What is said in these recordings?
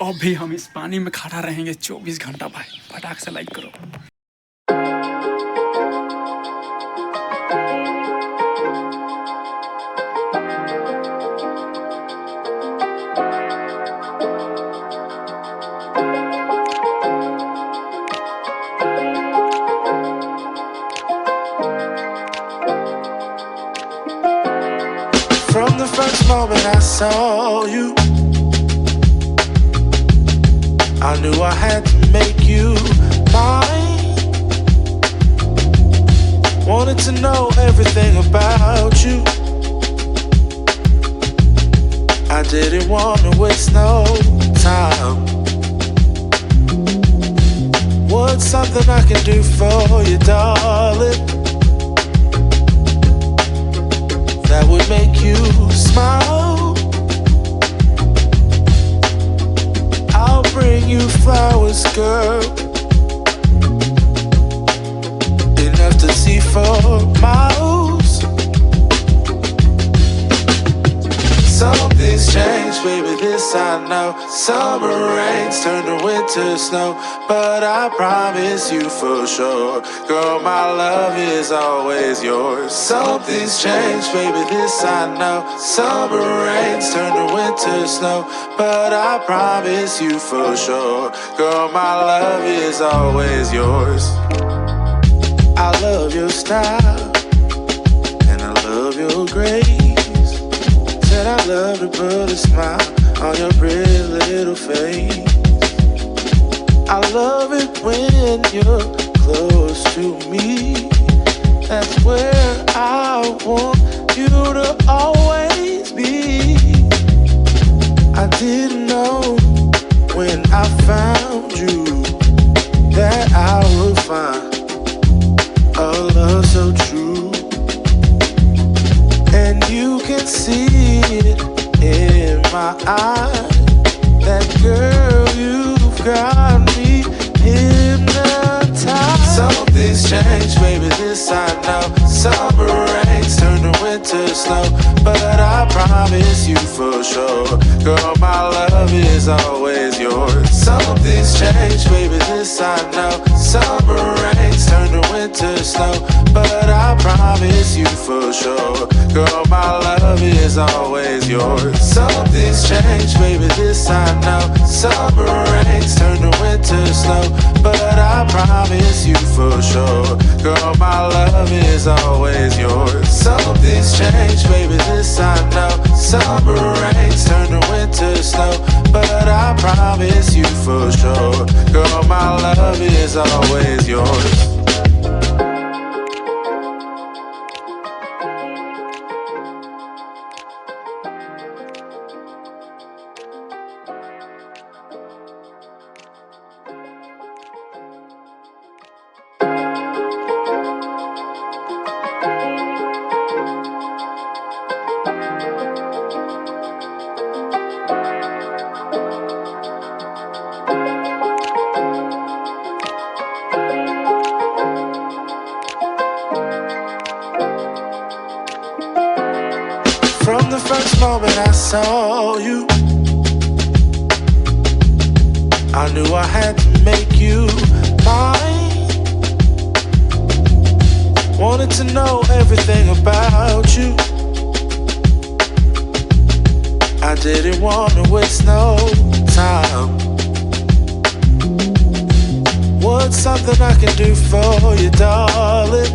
अब भी हम इस पानी में खड़ा रहेंगे 24 घंटा भाई। फटाक से लाइक करो। From the first moment I saw you, I knew I had to make you mine. Wanted to know everything about you. I didn't want to waste no time. What's something I can do for you, darling, that would make you smile? I'll bring you flowers, girl, enough to see for miles. Something's changed, baby, this I know. Summer rains turn to winter snow, but I promise you for sure, girl, my love is always yours. Something's changed, baby, this I know. Summer rains turn to winter snow, but I promise you for sure, girl, my love is always yours. I love your style, and I love your grace. Said I love to put a smile on your pretty little face. I love it when you're close to me. That's where I want you to always be. I didn't know when I found you that I would find a love so true. And you can see it in my eyes, that girl, you've got me hypnotized. Something's changed, baby, this I know. Summer rains turn to winter snow, but I promise you for sure, girl, my love is always yours. Something's changed, baby, this I know. Summer rains turn to winter snow, but I promise you for sure, girl, my love is always yours. Something's changed, baby, this I know. Summer rains turn to winter snow, but I promise you for sure, girl, my love is always yours. Something's changed, baby, this I know. Summer rains turn to winter snow, but I promise you for sure, girl, my love is always yours. From the first moment I saw you, I knew I had to make you mine. Wanted to know everything about you. I didn't want to waste no time. What's something I can do for you, darling,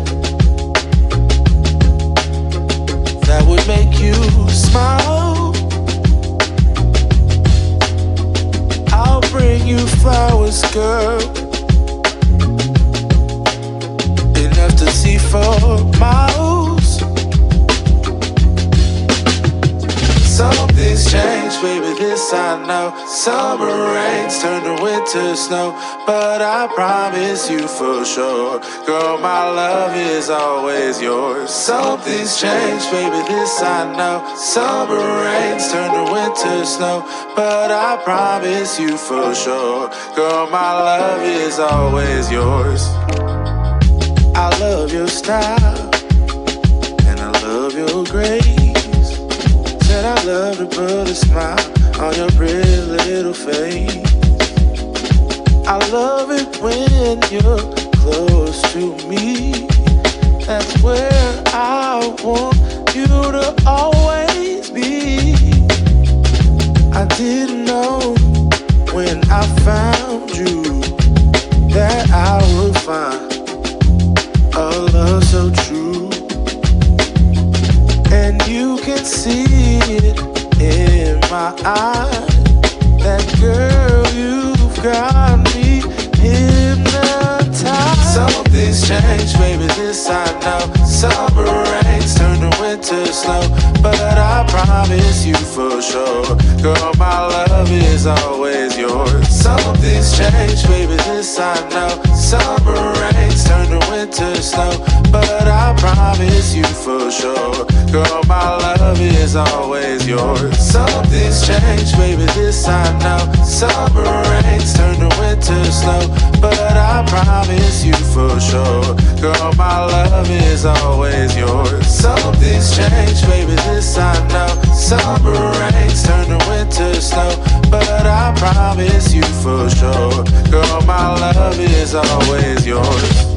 that would make you smile? I'll bring you flowers, girl, enough to see for miles. Something's changed, baby, this I know. Summer rains turn to winter snow, but I promise you for sure, girl, my love is always yours. Something's changed, baby, this I know. Summer rains turn to winter snow, but I promise you for sure, girl, my love is always yours. I love your style, and I love your grace. Said I love to put a smile on your pretty little face. when you're close to me. That's where I want you to always be. I didn't know when I found you that I would find a love so true. And you can see it in my eyes. That girl, you've got me hypnotized. Something's changed, baby, this I know. Summer rains turn to winter snow, but I promise you for sure, girl, my love is always yours. Something's changed, baby, this I know. Summer rains turn to winter snow, but I promise you for sure, girl, my love is always yours. Something's changed, baby, this I know. Summer rains turn to winter snow, but I promise you for sure, girl, my love is always yours. Something's changed, baby, this I know. Summer rains turn to winter snow, but I promise you for sure, girl, my love is always yours.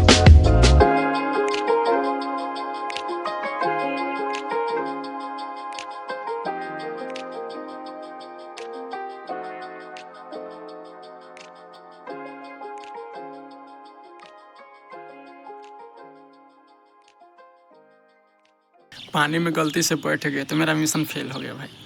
पानी में गलती से बैठ गए तो मेरा mission fail हो गया भाई।